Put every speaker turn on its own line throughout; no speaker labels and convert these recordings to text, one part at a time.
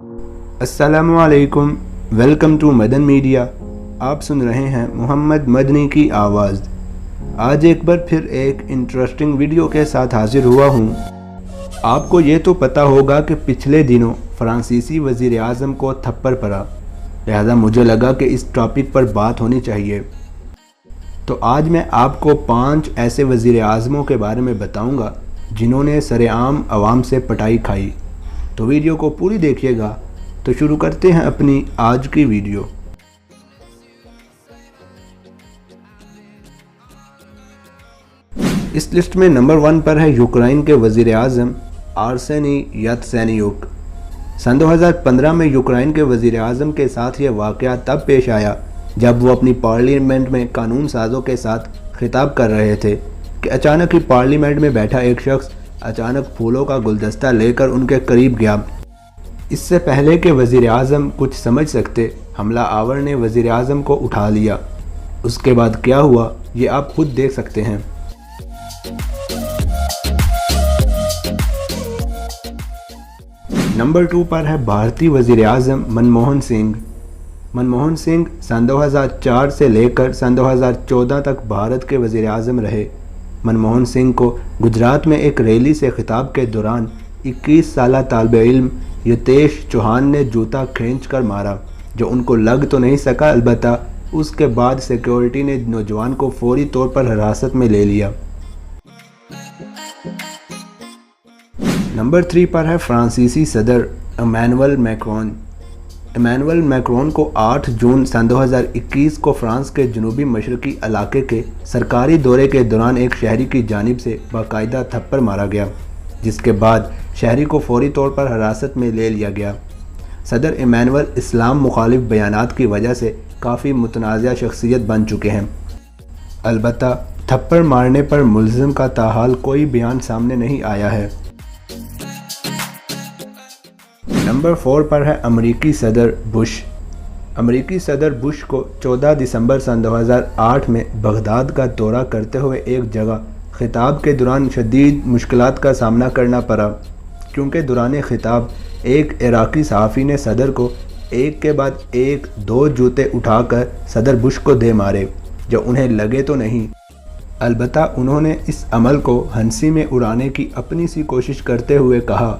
अस्सलामुअलैकुम, welcome to Madan media. आप सुन रहे हैं मोहम्मद मदनी की आवाज़। आज एक बार फिर एक इंटरेस्टिंग वीडियो के साथ हाजिर हुआ हूँ। आपको ये तो पता होगा कि पिछले दिनों फ्रांसीसी वज़ीर आज़म को थप्पड़ पड़ा, लिहाजा मुझे लगा कि इस टॉपिक पर बात होनी चाहिए। तो आज मैं आपको 5 ऐसे वज़ीर आज़मों के बारे में बताऊँगा जिन्होंने सरेआम आवाम से पिटाई खाई। तो वीडियो को पूरी देखिएगा। तो शुरू करते हैं अपनी आज की वीडियो। इस लिस्ट में नंबर 1 पर है यूक्रेन के वज़ीर आज़म आर्सेनी यात्सेनियुक। सन 2015 में यूक्रेन के वज़ीर आज़म के साथ ये वाक़या तब पेश आया जब वो अपनी पार्लियामेंट में कानून साज़ों के साथ खिताब कर रहे थे कि अचानक ही पार्लियामेंट में बैठा एक शख्स अचानक फूलों का गुलदस्ता लेकर उनके करीब गया। इससे पहले कि वज़ीर आज़म कुछ समझ सकते, हमला आवर ने वज़ीर आज़म को उठा लिया। उसके बाद क्या हुआ ये आप खुद देख सकते हैं। नंबर 2 पर है भारतीय वज़ीर आज़म मनमोहन सिंह। मनमोहन सिंह सन 2004 से लेकर सन 2014 तक भारत के वज़ीर आज़म रहे। मनमोहन सिंह को गुजरात में एक रैली से खिताब के दौरान 21 साला तालिब इल्म यतेश चौहान ने जूता खींच कर मारा, जो उनको लग तो नहीं सका, अलबत्ता उसके बाद सिक्योरिटी ने नौजवान को फौरी तौर पर हिरासत में ले लिया। नंबर 3 पर है फ्रांसीसी सदर इमैनुअल मैक्रोन। इमैनुअल मैक्रोन को 8 जून सन 2021 को फ्रांस के जनूबी मशरकी इलाके के सरकारी दौरे के दौरान एक शहरी की जानिब से बाकायदा थप्पड़ मारा गया, जिसके बाद शहरी को फौरी तौर पर हिरासत में ले लिया गया। सदर इमैनुअल इस्लाम मुखालिफ बयानात की वजह से काफ़ी मुतनाज़ा शख्सियत बन चुके हैं। अलबत्ता थप्पड़ मारने पर मुल्ज़िम का ताहाल कोई बयान सामने नहीं आया है। नंबर 4 पर है अमरीकी सदर बुश। अमरीकी सदर बुश को 14 दिसंबर सन 2008 में बगदाद का दौरा करते हुए एक जगह खिताब के दौरान शदीद मुश्किलात का सामना करना पड़ा, क्योंकि दौरान खिताब एक इराकी सहाफ़ी ने सदर को एक के बाद एक 2 जूते उठाकर सदर बुश को दे मारे, जो उन्हें लगे तो नहीं, अलबत्ता उन्होंने इस अमल को हंसी में उड़ाने की अपनी सी कोशिश करते हुए कहा,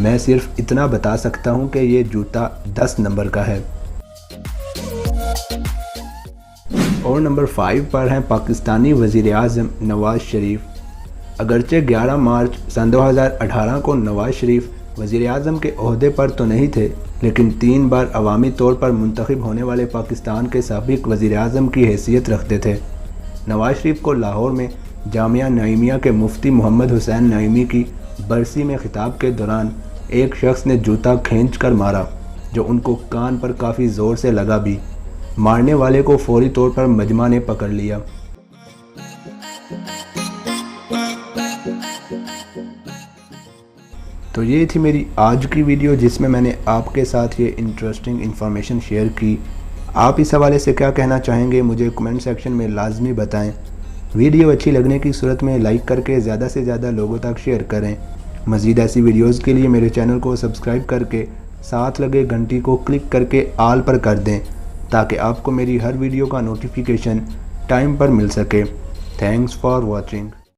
मैं सिर्फ इतना बता सकता हूं कि ये जूता 10 नंबर का है। और नंबर 5 पर हैं पाकिस्तानी वज़ीर आज़म नवाज़ शरीफ। अगरचे 11 मार्च सन 2018 को नवाज़ शरीफ वज़ीर आज़म के ओहदे पर तो नहीं थे, लेकिन 3 बार अवामी तौर पर मुंतखब होने वाले पाकिस्तान के साबिक़ वज़ीर आज़म की हैसियत रखते थे। नवाज़ शरीफ को लाहौर में जामिया नईमिया के मुफ्ती मोहम्मद हुसैन नईमी की बरसी में खिताब के दौरान एक शख्स ने जूता खींच कर मारा, जो उनको कान पर काफ़ी ज़ोर से लगा भी। मारने वाले को फौरी तौर पर मजमा ने पकड़ लिया। तो ये थी मेरी आज की वीडियो, जिसमें मैंने आपके साथ ये इंटरेस्टिंग इन्फॉर्मेशन शेयर की। आप इस हवाले से क्या कहना चाहेंगे मुझे कमेंट सेक्शन में लाजमी बताएं। वीडियो अच्छी लगने की सूरत में लाइक करके ज़्यादा से ज़्यादा लोगों तक शेयर करें। मज़ीद ऐसी वीडियोज़ के लिए मेरे चैनल को सब्सक्राइब करके साथ लगे घंटी को क्लिक करके आल पर कर दें, ताकि आपको मेरी हर वीडियो का नोटिफिकेशन टाइम पर मिल सके। Thanks for watching.